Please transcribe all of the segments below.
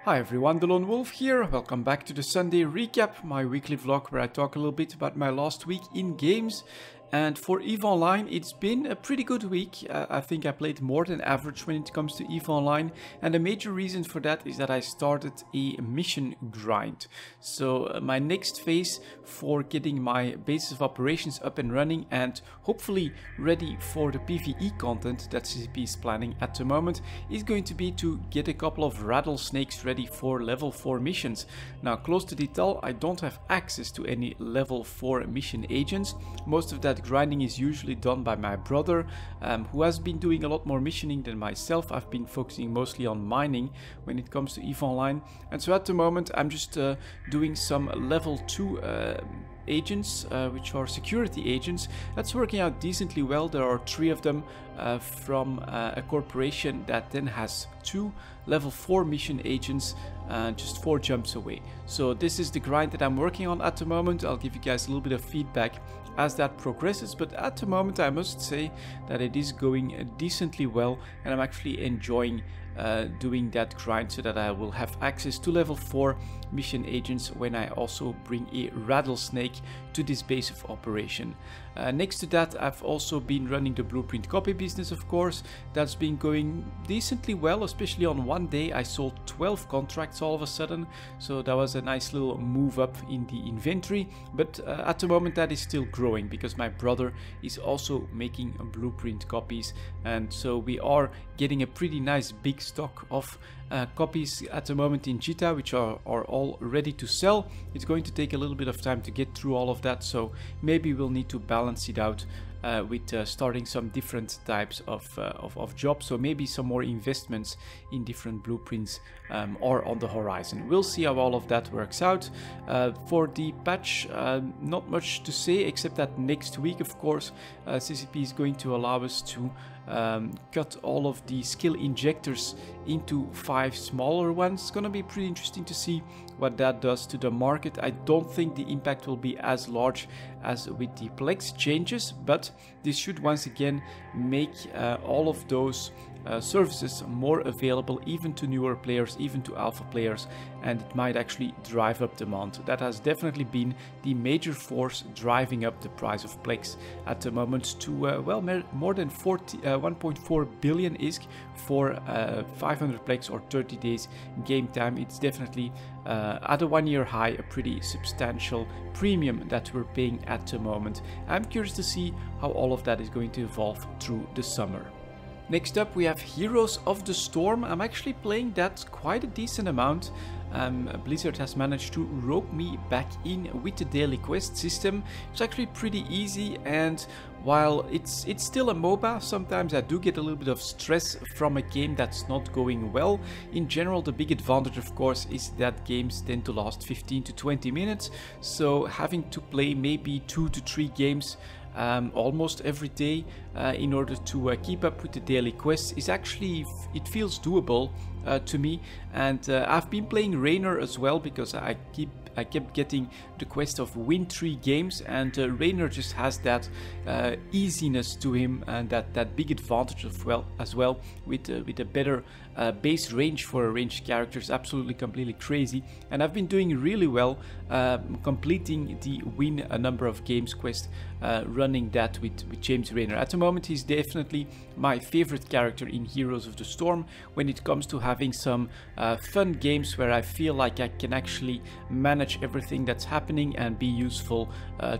Hi everyone, delonewolf here. Welcome back to the Sunday recap, my weekly vlog where I talk a little bit about my last week in games. And for EVE Online, it's been a pretty good week. I think I played more than average when it comes to EVE Online. And the major reason for that is that I started a mission grind. So my next phase for getting my basis of operations up and running and hopefully ready for the PvE content that CCP is planning at the moment is going to be to get a couple of rattlesnakes ready for level 4 missions. Now, close to detail, I don't have access to any level 4 mission agents. Most of that grinding is usually done by my brother, who has been doing a lot more missioning than myself. I've been focusing mostly on mining when it comes to EVE Online, and so at the moment I'm just doing some level 2 agents, which are security agents. That's working out decently well. There are 3 of them from a corporation that then has 2 level 4 mission agents just 4 jumps away. So this is the grind that I'm working on at the moment. I'll give you guys a little bit of feedback as that progresses, but at the moment I must say that it is going decently well, and I'm actually enjoying doing that grind so that I will have access to level 4 mission agents when I also bring a rattlesnake to this base of operation. Next to that, I've also been running the blueprint copy business, of course. That's been going decently well, especially on one day I sold 12 contracts all of a sudden, so that was a nice little move up in the inventory. But at the moment that is still growing because my brother is also making blueprint copies, and so we are getting a pretty nice big stock of copies at the moment in Jita, which are all ready to sell. It's going to take a little bit of time to get through all of that, so maybe we'll need to balance it out with starting some different types of jobs, so maybe some more investments in different blueprints are on the horizon. We'll see how all of that works out. For the patch, not much to say except that next week, of course, CCP is going to allow us to cut all of the skill injectors into 5 smaller ones. It's gonna be pretty interesting to see what that does to the market. I don't think the impact will be as large as with the Plex changes, but this should once again make all of those services more available even to newer players, even to alpha players, and it might actually drive up demand. That has definitely been the major force driving up the price of Plex at the moment to well, more than 1.4 billion ISK for 500 Plex or 30 days game time. It's definitely at a 1-year high a pretty substantial premium that we're paying at the moment. I'm curious to see how all of that is going to evolve through the summer. Next up we have Heroes of the Storm. I'm actually playing that quite a decent amount. Blizzard has managed to rope me back in with the daily quest system. It's actually pretty easy, and while it's still a MOBA, sometimes I do get a little bit of stress from a game that's not going well. In general, the big advantage of course is that games tend to last 15 to 20 minutes, so having to play maybe 2 to 3 games almost every day in order to keep up with the daily quests is actually, it feels doable to me. And I've been playing Rainer as well because I kept getting the quest of win 3 games, and Rainer just has that easiness to him and that big advantage as well with a better base range for a ranged character. Is absolutely completely crazy, and I've been doing really well completing the win a number of games quest, running that with James Rainer. At the moment he's definitely my favorite character in Heroes of the Storm when it comes to having some fun games where I feel like I can actually manage everything that's happening and be useful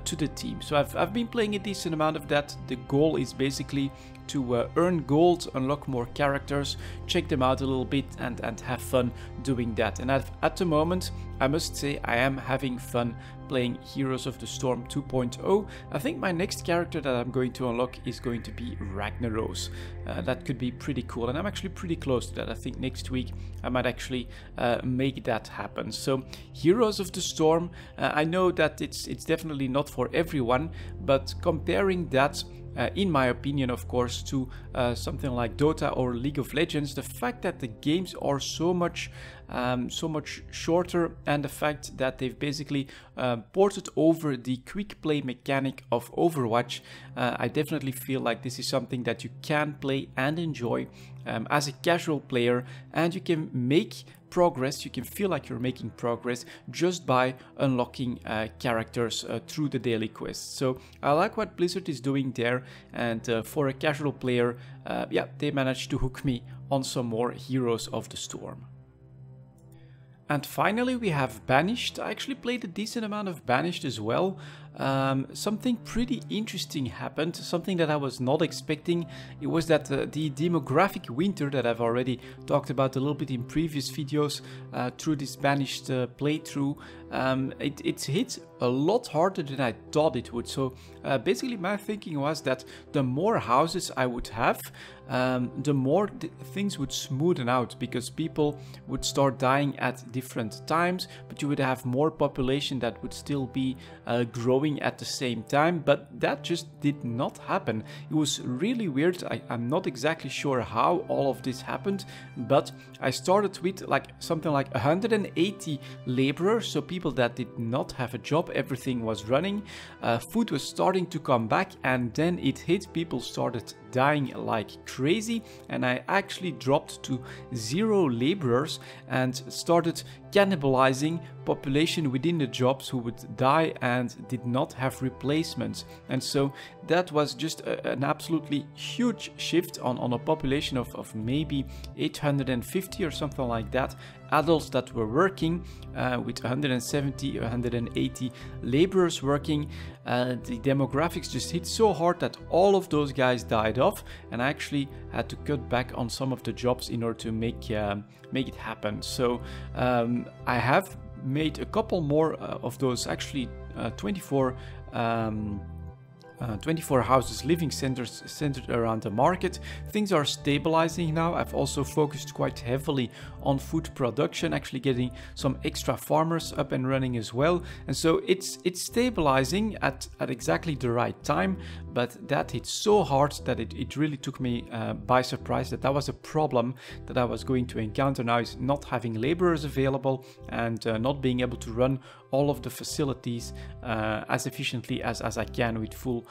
to the team. So I've been playing a decent amount of that. The goal is basically to earn gold, unlock more characters, check them out a little bit, and have fun doing that. And at the moment, I must say I am having fun playing Heroes of the Storm 2.0. I think my next character that I'm going to unlock is going to be Ragnaros. That could be pretty cool, and I'm actually pretty close to that. I think next week I might actually make that happen. So Heroes of the Storm, I know that it's definitely not for everyone, but comparing that in my opinion, of course, to something like Dota or League of Legends, the fact that the games are so much shorter, and the fact that they've basically ported over the quick play mechanic of Overwatch, I definitely feel like this is something that you can play and enjoy as a casual player, and you can make progress, you can feel like you're making progress just by unlocking characters through the daily quests. So I like what Blizzard is doing there, and for a casual player, yeah, they managed to hook me on some more Heroes of the Storm. And finally we have Banished. I actually played a decent amount of Banished as well. Something pretty interesting happened, something that I was not expecting. It was that the demographic winter that I've already talked about a little bit in previous videos through this Banished playthrough, it hit a lot harder than I thought it would. So basically my thinking was that the more houses I would have, the more things would smoothen out, because people would start dying at different times, but you would have more population that would still be growing at the same time. But that just did not happen. It was really weird. I'm not exactly sure how all of this happened, but I started with something like 180 laborers, so people that did not have a job. Everything was running, food was starting to come back, and then it hit. People started dying like crazy, and I actually dropped to 0 laborers and started cannibalizing population within the jobs who would die and did not have replacements. And so that was just an absolutely huge shift on a population of maybe 850 or something like that, adults that were working, with 170 or 180 laborers working. The demographics just hit so hard that all of those guys died off, and I actually had to cut back on some of the jobs in order to make it happen. So I have made a couple more of those, actually 24 houses, living centers centered around the market. Things are stabilizing now. I've also focused quite heavily on food production, actually getting some extra farmers up and running as well. And so it's stabilizing at exactly the right time, but that hit so hard that it really took me by surprise that was a problem that I was going to encounter now, is not having laborers available and not being able to run all of the facilities as efficiently as I can with full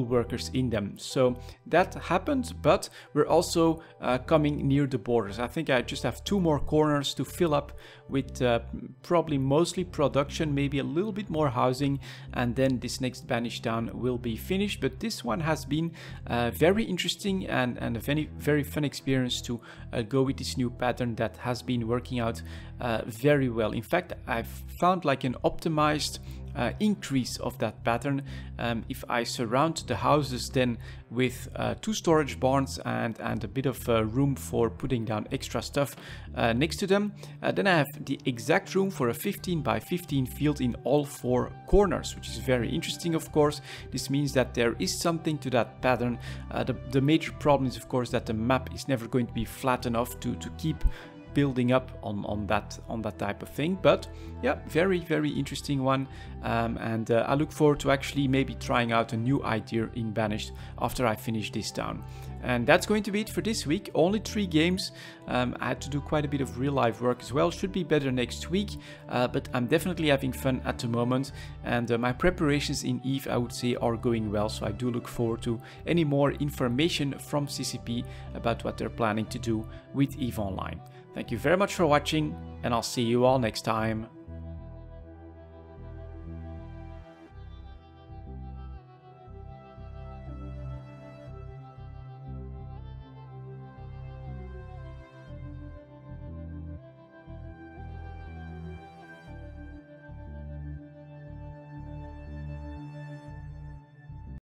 workers in them. So that happened, but we're also coming near the borders. I think I just have 2 more corners to fill up with probably mostly production, maybe a little bit more housing, and then this next Banished town will be finished. But this one has been very interesting and a very, very fun experience to go with this new pattern that has been working out very well. In fact, I've found like an optimized increase of that pattern. If I surround the houses then with 2 storage barns and a bit of room for putting down extra stuff next to them, then I have the exact room for a 15 by 15 field in all 4 corners, which is very interesting. Of course, this means that there is something to that pattern. The major problem is, of course, that the map is never going to be flat enough to keep building up on that type of thing. But yeah, very, very interesting one, and I look forward to actually maybe trying out a new idea in Banished after I finish this down. And that's going to be it for this week. Only 3 games. I had to do quite a bit of real life work as well. Should be better next week, but I'm definitely having fun at the moment, and my preparations in EVE, I would say, are going well. So I do look forward to any more information from CCP about what they're planning to do with EVE Online. Thank you very much for watching, and I'll see you all next time.